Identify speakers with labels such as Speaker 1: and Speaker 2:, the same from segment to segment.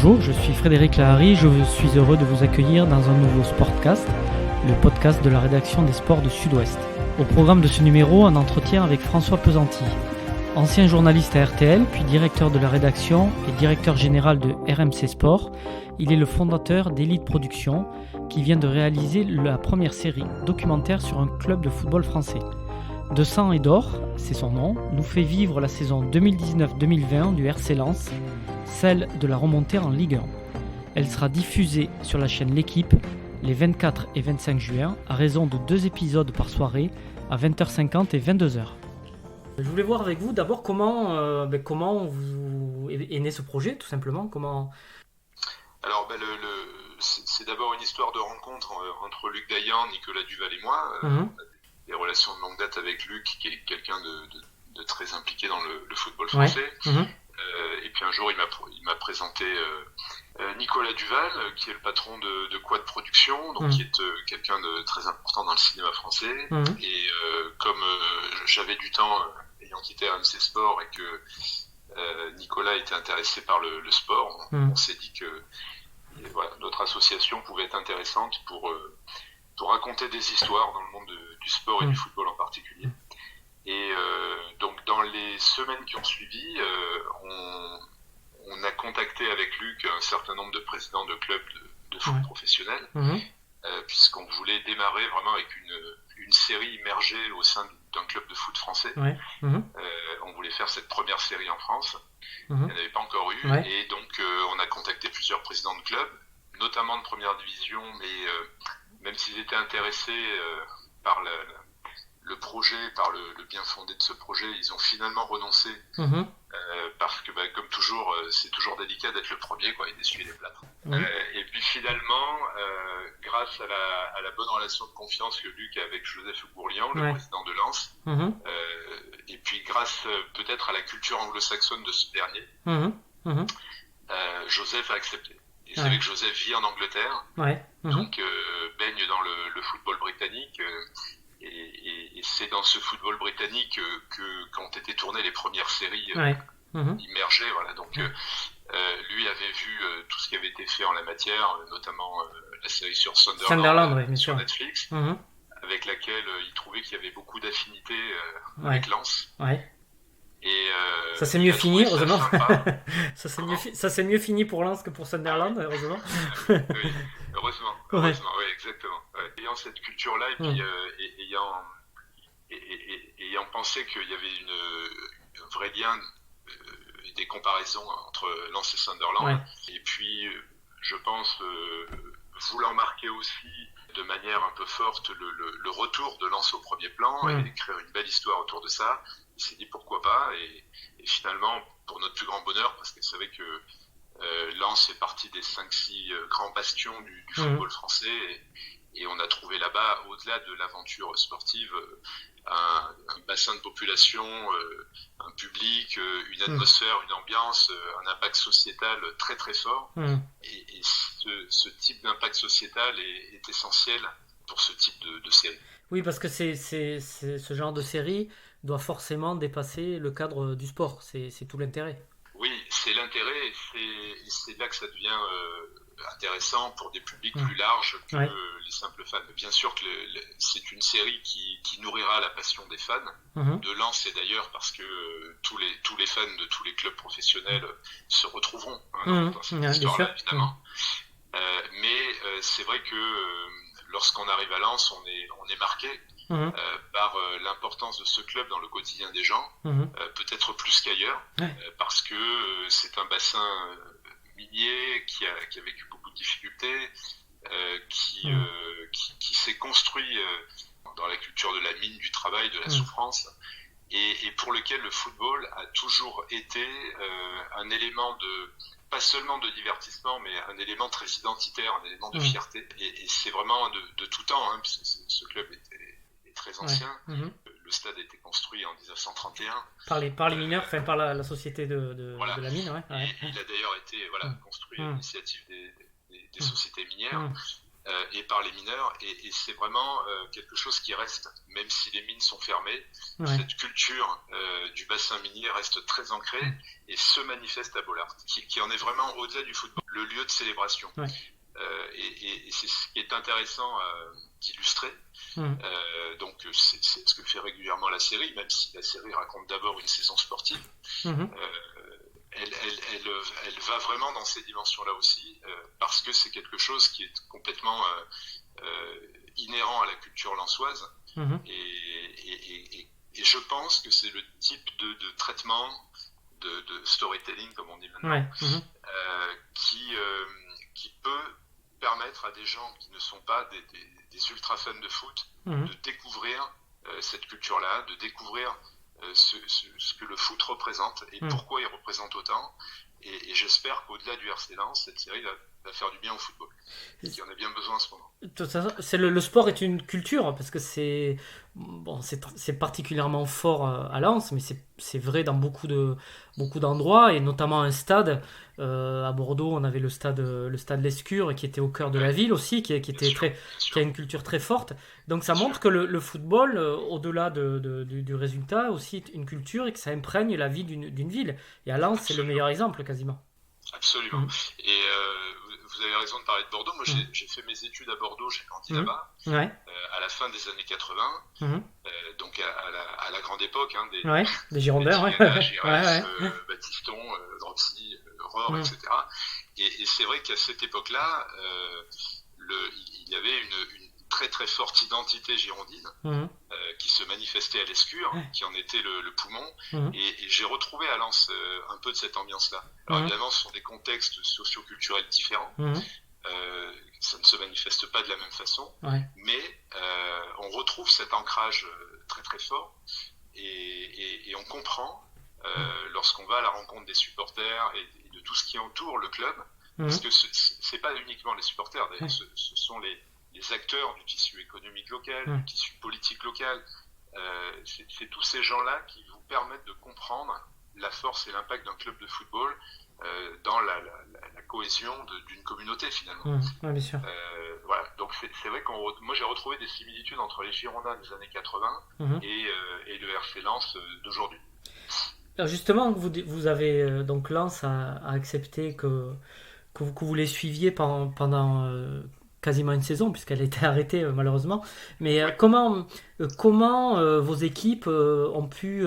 Speaker 1: Bonjour, je suis Frédéric Lahari, je suis heureux de vous accueillir dans un nouveau Sportcast, le podcast de la rédaction des sports de Sud-Ouest. Au programme de ce numéro, un entretien avec François Pesanti, ancien journaliste à RTL, puis directeur de la rédaction et directeur général de RMC Sport. Il est le fondateur d'Elite Productions, qui vient de réaliser la première série documentaire sur un club de football français. De sang et d'or, c'est son nom, nous fait vivre la saison 2019-2020 du RC Lens, celle de la remontée en Ligue 1. Elle sera diffusée sur la chaîne L'Équipe les 24 et 25 juin à raison de 2 épisodes par soirée à 20h50 et 22h. Je voulais voir avec vous d'abord comment vous est né ce projet, tout simplement.
Speaker 2: Alors, c'est d'abord une histoire de rencontre entre Luc Dayan, Nicolas Duval et moi. Des relations de longue date avec Luc, qui est quelqu'un de très impliqué dans le football français. Et puis un jour, il m'a présenté Nicolas Duval, qui est le patron de Quad Productions, donc qui est quelqu'un de très important dans le cinéma français. Et comme j'avais du temps, ayant quitté RMC Sport, et que Nicolas était intéressé par le sport, on s'est dit que notre association pouvait être intéressante pour raconter des histoires dans le monde du sport et du football en particulier. Et donc dans les semaines qui ont suivi, on a contacté avec Luc un certain nombre de présidents de clubs de foot professionnels, puisqu'on voulait démarrer vraiment avec une série immergée au sein d'un club de foot français. On voulait faire cette première série en France. Il n'y en avait pas encore eu. Et donc on a contacté plusieurs présidents de clubs, notamment de première division, mais même s'ils étaient intéressés par le projet, par le bien fondé de ce projet, ils ont finalement renoncé parce que, comme toujours, c'est toujours délicat d'être le premier, et d'essuyer les plâtres. Et puis finalement, grâce à la bonne relation de confiance que Luc a avec Joseph Gourlian, le président de Lens, et puis grâce peut-être à la culture anglo-saxonne de ce dernier, Joseph a accepté. Et c'est vrai que Joseph vit en Angleterre, donc baigne dans le football britannique, et c'est dans ce football britannique qu'ont été tournées les premières séries immergées. Donc lui avait vu tout ce qui avait été fait en la matière, notamment la série sur Sunderland sur Netflix, avec laquelle il trouvait qu'il y avait beaucoup d'affinités avec Lens. Et
Speaker 1: ça s'est mieux fini, heureusement. Ça s'est mieux fini pour Lens que pour Sunderland, heureusement.
Speaker 2: Oui, heureusement, oui, exactement. Ayant cette culture-là, et puis ayant pensé qu'il y avait un vrai lien, des comparaisons entre Lens et Sunderland, et puis je pense voulant marquer aussi de manière un peu forte le retour de Lens au premier plan, et écrire une belle histoire autour de ça. Il s'est dit pourquoi pas, et finalement, pour notre plus grand bonheur, parce qu'il savait que Lens fait partie des 5-6 grands bastions du football français, et on a trouvé là-bas, au-delà de l'aventure sportive, un bassin de population, un public, une atmosphère, une ambiance, un impact sociétal très très fort. Et ce type d'impact sociétal est essentiel pour ce type de série.
Speaker 1: Oui, parce que ce genre de série doit forcément dépasser le cadre du sport. C'est tout l'intérêt.
Speaker 2: Oui, c'est l'intérêt, et c'est là que ça devient intéressant pour des publics plus larges que les simples fans. Bien sûr que c'est une série qui nourrira la passion des fans de Lens, et d'ailleurs parce que tous les fans de tous les clubs professionnels se retrouveront dans cette histoire-là, évidemment. Mais c'est vrai que lorsqu'on arrive à Lens, on est marqué par l'importance de ce club dans le quotidien des gens, peut-être plus qu'ailleurs, parce que c'est un bassin minier qui a vécu beaucoup de difficultés, qui s'est construit dans la culture de la mine, du travail, de la souffrance, et pour lequel le football a toujours été un élément pas seulement de divertissement, mais un élément très identitaire, un élément de fierté. Et c'est vraiment de tout temps, puisque ce club est très ancien. Le stade a été construit en 1931.
Speaker 1: Par les mineurs, par la société de la mine.
Speaker 2: Et il a d'ailleurs été construit à l'initiative des sociétés minières. Et par les mineurs, et c'est vraiment quelque chose qui reste, même si les mines sont fermées, cette culture du bassin minier reste très ancrée et se manifeste à Bollaert, qui en est vraiment au-delà du football. le lieu de célébration.
Speaker 1: Ouais.
Speaker 2: Et c'est ce qui est intéressant d'illustrer. Donc c'est ce que fait régulièrement la série, même si la série raconte d'abord une saison sportive. Elle va vraiment dans ces dimensions-là aussi, parce que c'est quelque chose qui est complètement inhérent à la culture lensoise. Et je pense que c'est le type de traitement, de storytelling, comme on dit maintenant, qui peut permettre à des gens qui ne sont pas des ultra fans de foot de découvrir cette culture-là, de découvrir ce que le foot représente et pourquoi il représente autant. Et j'espère qu'au-delà du RC Lens, cette série va faire du bien au football. Il y en a bien besoin en ce moment.
Speaker 1: De toute façon, le sport est une culture, parce que c'est particulièrement fort à Lens, mais c'est vrai dans beaucoup d'endroits, et notamment un stade. À Bordeaux, on avait le stade Lescure, qui était au cœur de la ville aussi, qui a une culture très forte. Donc ça montre que le football, au-delà du résultat, aussi une culture, et que ça imprègne la vie d'une ville. Et à Lens, c'est le meilleur exemple, quasiment.
Speaker 2: Absolument. Et vous avez raison de parler de Bordeaux. Moi, j'ai fait mes études à Bordeaux, j'ai grandi là-bas, à la fin des années 80, donc à la grande époque
Speaker 1: des Girondins,
Speaker 2: Giresse, Baptiston, Dropsy, Rohr, etc. Et c'est vrai qu'à cette époque-là, il y avait une très très forte identité girondine qui se manifestait à l'Escure, qui en était le poumon, et j'ai retrouvé à Lens un peu de cette ambiance-là. Alors évidemment, ce sont des contextes socio-culturels différents, ça ne se manifeste pas de la même façon, mais on retrouve cet ancrage très très fort, et on comprend lorsqu'on va à la rencontre des supporters et de tout ce qui entoure le club, parce que c'est pas uniquement les supporters, d'ailleurs, ce sont les acteurs du tissu économique local, du tissu politique local. C'est tous ces gens-là qui vous permettent de comprendre la force et l'impact d'un club de football dans la cohésion d'une communauté, finalement.
Speaker 1: Bien sûr.
Speaker 2: Voilà. Donc c'est vrai moi j'ai retrouvé des similitudes entre les Girondins des années 80 et le RC Lens d'aujourd'hui.
Speaker 1: Alors justement, vous avez donc Lens a accepté que vous les suiviez pendant quasiment une saison, puisqu'elle a été arrêtée malheureusement. Mais comment vos équipes ont pu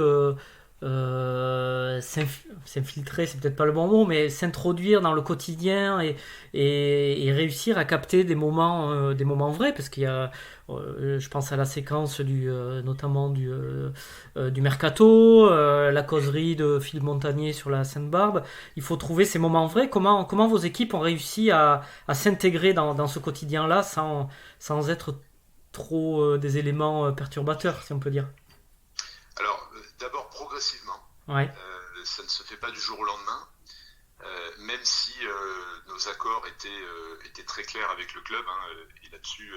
Speaker 1: s'infiltrer, c'est peut-être pas le bon mot, mais s'introduire dans le quotidien et réussir à capter des moments vrais, parce qu'il y a, je pense à la séquence notamment du mercato, la causerie de Philippe Montagnier sur la Sainte-Barbe. Il faut trouver ces moments vrais. Comment vos équipes ont réussi à s'intégrer dans ce quotidien-là sans être trop des éléments perturbateurs, si on peut dire?
Speaker 2: Alors, d'abord progressivement. Ça ne se fait pas du jour au lendemain, même si nos accords étaient très clairs avec le club. Et là-dessus,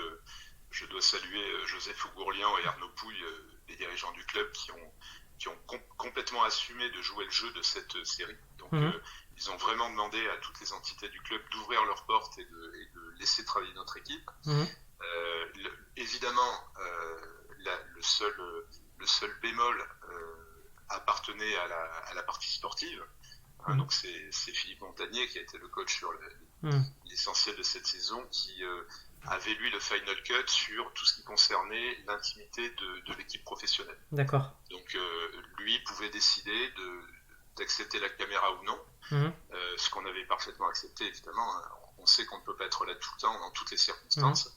Speaker 2: je dois saluer Joseph Ougourlian et Arnaud Pouille, les dirigeants du club, qui ont complètement assumé de jouer le jeu de cette série. Donc, ils ont vraiment demandé à toutes les entités du club d'ouvrir leurs portes et de laisser travailler notre équipe. Évidemment, le seul bémol appartenait à la partie sportive. Donc c'est Philippe Montagnier qui a été le coach sur l'essentiel de cette saison, qui avait lui le final cut sur tout ce qui concernait l'intimité de l'équipe professionnelle.
Speaker 1: D'accord.
Speaker 2: Donc lui pouvait décider d'accepter la caméra ou non, ce qu'on avait parfaitement accepté évidemment. On sait qu'on ne peut pas être là tout le temps, dans toutes les circonstances.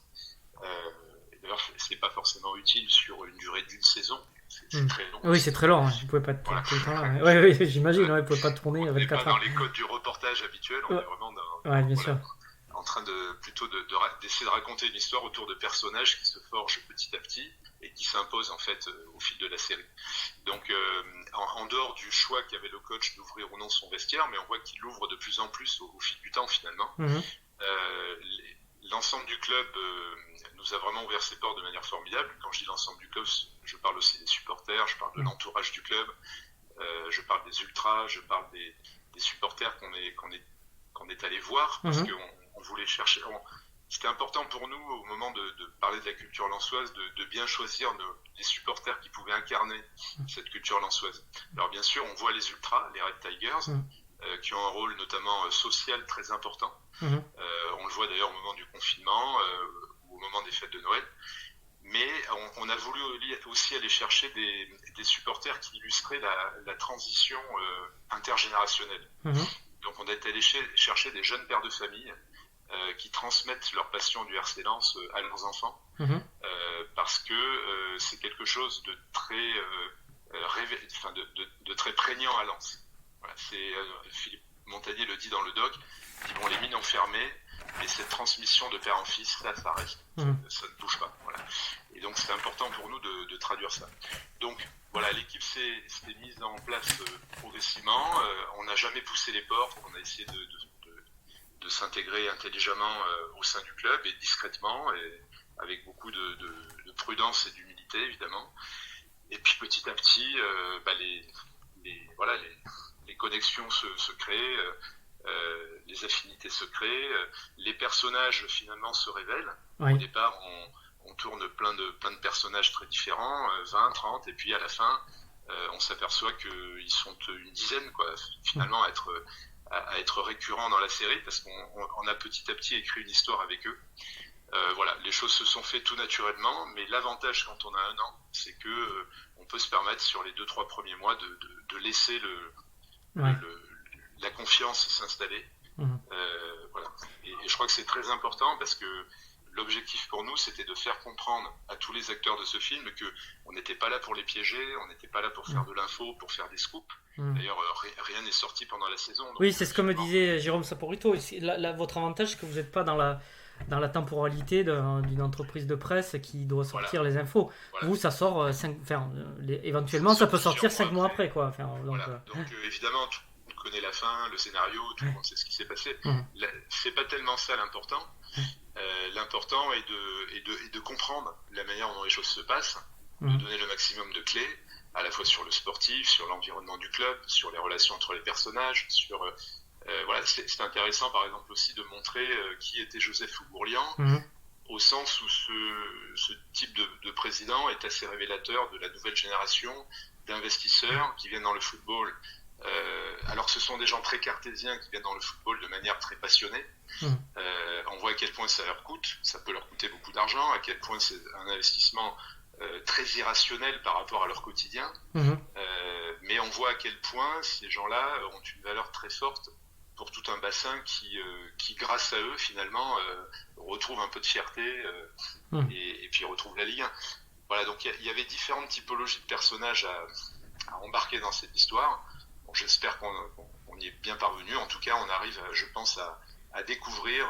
Speaker 2: D'ailleurs, ce n'est pas forcément utile sur une durée d'une saison. C'est très long.
Speaker 1: Oui, c'est très long. Vous ne pouvez pas être tout le temps là. Oui, j'imagine. Vous ne pouvez pas tourner 24 heures.
Speaker 2: On n'est pas dans les codes du reportage habituel. On est vraiment en train d'essayer de raconter une histoire autour de personnages qui se forgent petit à petit et qui s'imposent en fait au fil de la série. Donc, en dehors du choix qu'avait le coach d'ouvrir ou non son vestiaire, mais on voit qu'il l'ouvre de plus en plus au fil du temps finalement. L'ensemble du club nous a vraiment ouvert ses portes de manière formidable. Quand je dis l'ensemble du club, je parle aussi des supporters, je parle de l'entourage du club, je parle des ultras, je parle des supporters qu'on est allé voir, parce qu'on voulait chercher. C'était important pour nous, au moment de parler de la culture lensoise, de bien choisir les supporters qui pouvaient incarner cette culture lensoise. Alors bien sûr, on voit les ultras, les Red Tigers, qui ont un rôle notamment social très important. On le voit d'ailleurs au moment du confinement ou au moment des fêtes de Noël. Mais on a voulu aussi aller chercher des supporters qui illustraient la transition intergénérationnelle. Donc on est allé chercher des jeunes pères de famille qui transmettent leur passion du RC Lens à leurs enfants, parce que c'est quelque chose de très de très prégnant à Lens. Voilà, Philippe Montagnier le dit dans le doc, il dit bon, les mines ont fermé, mais cette transmission de père en fils, là, ça reste, ça ne bouge pas. Voilà. Et donc c'est important pour nous de traduire ça. Donc voilà, l'équipe s'est mise en place progressivement. On n'a jamais poussé les portes, on a essayé de s'intégrer intelligemment au sein du club et discrètement, et avec beaucoup de prudence et d'humilité évidemment. Et puis petit à petit, les connexions se créent, les affinités se créent, les personnages finalement se révèlent. Oui. Au départ, on tourne plein de personnages très différents, 20, 30, et puis à la fin, on s'aperçoit qu'ils sont une dizaine, quoi, finalement, à être récurrents dans la série, parce qu'on a petit à petit écrit une histoire avec eux. Voilà, les choses se sont faites tout naturellement, mais l'avantage quand on a 1 an, c'est que on peut se permettre sur les 2-3 premiers mois de laisser la confiance s'installer. Voilà. Et je crois que c'est très important, parce que l'objectif pour nous, c'était de faire comprendre à tous les acteurs de ce film qu'on n'était pas là pour les piéger, on n'était pas là pour faire de l'info, pour faire des scoops. D'ailleurs, rien n'est sorti pendant la saison. Donc,
Speaker 1: oui, c'est ce que me disait Jérôme Saporito. Votre avantage, c'est que vous n'êtes pas dans la temporalité d'une entreprise de presse qui doit sortir les infos. Voilà. Vous, ça sort éventuellement, ça peut sortir 5 mois après. Quoi.
Speaker 2: Donc évidemment, tout le monde connaît la fin, le scénario, tout le monde sait ce qui s'est passé. C'est pas tellement ça l'important. L'important est de comprendre la manière dont les choses se passent, de donner le maximum de clés, à la fois sur le sportif, sur l'environnement du club, sur les relations entre les personnages, sur... voilà, c'est intéressant par exemple aussi de montrer qui était Joseph Ougourlian, au sens où ce type de président est assez révélateur de la nouvelle génération d'investisseurs qui viennent dans le football. Alors ce sont des gens très cartésiens qui viennent dans le football de manière très passionnée. On voit à quel point ça leur coûte, ça peut leur coûter beaucoup d'argent, à quel point c'est un investissement très irrationnel par rapport à leur quotidien. Mais on voit à quel point ces gens-là ont une valeur très forte pour tout un bassin qui grâce à eux, finalement, retrouve un peu de fierté et puis retrouve la Ligue 1. Voilà, donc il y avait différentes typologies de personnages à embarquer dans cette histoire. Bon, j'espère qu'on y est bien parvenu. En tout cas, on arrive, je pense, à découvrir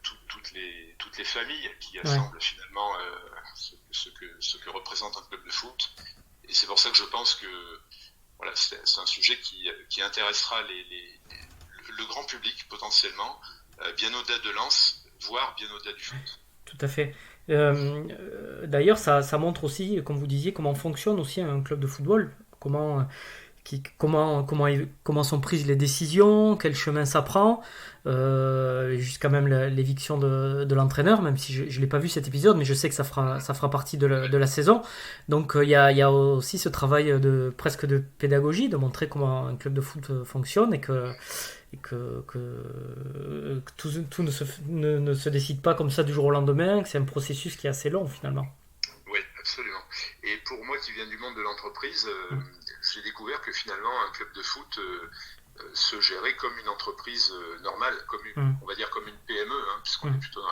Speaker 2: toutes les familles qui assemblent finalement ce que représente un club de foot. Et c'est pour ça que je pense que voilà, c'est un sujet qui intéressera le grand public potentiellement, bien au-delà de Lens, voire bien au-delà du foot.
Speaker 1: Tout à fait. D'ailleurs, ça montre aussi, comme vous disiez, comment fonctionne aussi un club de football, comment sont prises les décisions, quel chemin ça prend, jusqu'à même l'éviction de l'entraîneur, même si je ne l'ai pas vu cet épisode, mais je sais que ça fera partie de la saison. Donc il y a aussi ce travail presque de pédagogie, de montrer comment un club de foot fonctionne et que tout ne se décide pas comme ça du jour au lendemain, que c'est un processus qui est assez long finalement.
Speaker 2: Oui, absolument. Et pour moi qui viens du monde de l'entreprise, j'ai découvert que finalement un club de foot se gérait comme une entreprise normale, on va dire comme une PME, puisqu'on est plutôt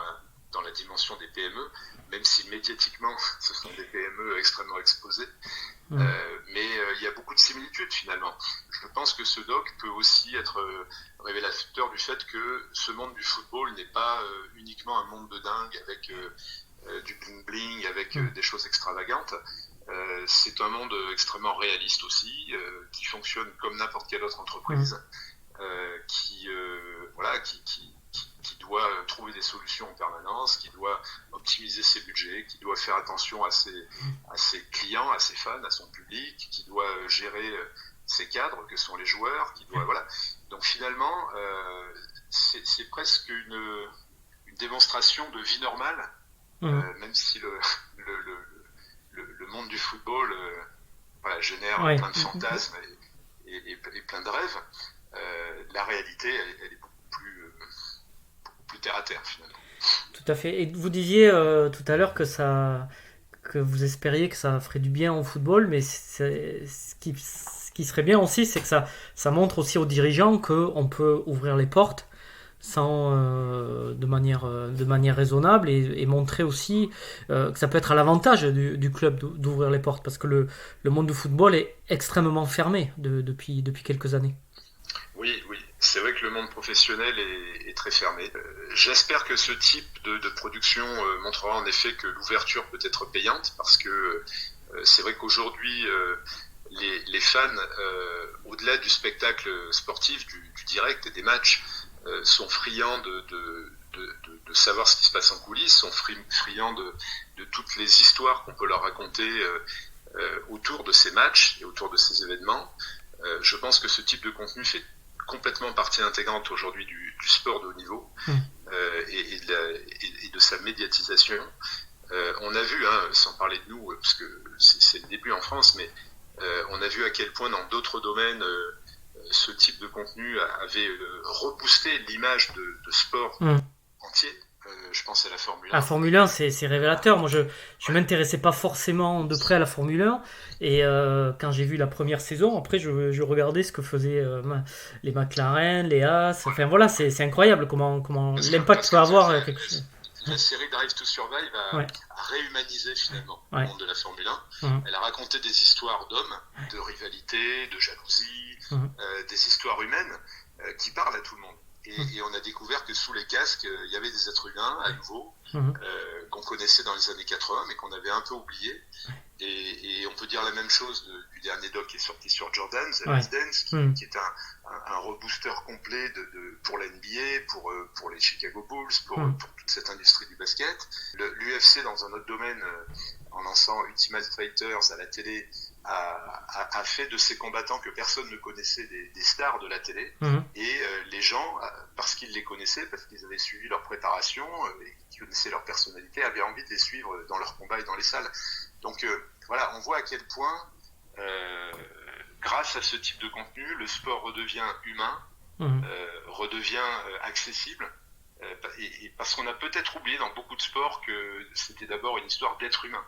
Speaker 2: dans la dimension des PME, même si médiatiquement ce sont des PME extrêmement exposées. Mais il y a beaucoup de similitudes finalement. Je pense que ce doc peut aussi être révélateur du fait que ce monde du football n'est pas uniquement un monde de dingue avec du bling-bling, avec des choses extravagantes. C'est un monde extrêmement réaliste aussi, qui fonctionne comme n'importe quelle autre entreprise, qui doit trouver des solutions en permanence, qui doit optimiser ses budgets, qui doit faire attention à ses clients, à ses fans, à son public, qui doit gérer ses cadres, que sont les joueurs, voilà. Donc finalement, c'est presque une démonstration de vie normale, même si le monde du football génère plein de fantasmes et plein de rêves, la réalité, elle est beaucoup plus terre à terre finalement.
Speaker 1: Tout à fait. Et vous disiez tout à l'heure que vous espériez que ça ferait du bien au football, mais ce qui serait bien aussi, c'est que ça montre aussi aux dirigeants qu'on peut ouvrir les portes de manière raisonnable et montrer aussi que ça peut être à l'avantage du club d'ouvrir les portes, parce que le monde du football est extrêmement fermé depuis quelques années.
Speaker 2: Oui, c'est vrai que le monde professionnel est très fermé. J'espère que ce type de production montrera en effet que l'ouverture peut être payante, parce que c'est vrai qu'aujourd'hui, les fans, au-delà du spectacle sportif, du direct et des matchs, sont friands de savoir ce qui se passe en coulisses, sont friands de toutes les histoires qu'on peut leur raconter autour de ces matchs et autour de ces événements. Je pense que ce type de contenu fait complètement partie intégrante aujourd'hui du sport de haut niveau et de sa médiatisation. On a vu, sans parler de nous, parce que c'est le début en France, mais on a vu à quel point dans d'autres domaines ce type de contenu avait reboosté l'image de sport entier. Je pense à la Formule 1.
Speaker 1: La Formule 1, c'est révélateur. Moi, je m'intéressais pas forcément de près à la Formule 1. Et quand j'ai vu la première saison, après, je regardais ce que faisaient les McLaren, les Haas. Enfin, voilà, c'est incroyable comment l'impact peut avoir quelque chose.
Speaker 2: La série Drive to Survive a réhumanisé finalement le monde de la Formule 1. Elle a raconté des histoires d'hommes, de rivalité, de jalousie, des histoires humaines qui parlent à tout le monde. Et on a découvert que sous les casques, il y avait des êtres humains à nouveau, qu'on connaissait dans les années 80, mais qu'on avait un peu oubliés. Et on peut dire la même chose du dernier doc qui est sorti sur Jordan, The Last Dance, qui est un rebooster complet pour la NBA, pour les Chicago Bulls, pour toute cette industrie du basket. L'UFC, dans un autre domaine, en lançant Ultimate Fighters à la télé, a fait de ces combattants que personne ne connaissait des stars de la télé. Et les gens, parce qu'ils les connaissaient, parce qu'ils avaient suivi leur préparation et qu'ils connaissaient leur personnalité, avaient envie de les suivre dans leurs combats et dans les salles. Donc voilà, on voit à quel point, grâce à ce type de contenu, le sport redevient humain, redevient accessible, et parce qu'on a peut-être oublié dans beaucoup de sports que c'était d'abord une histoire d'être humain.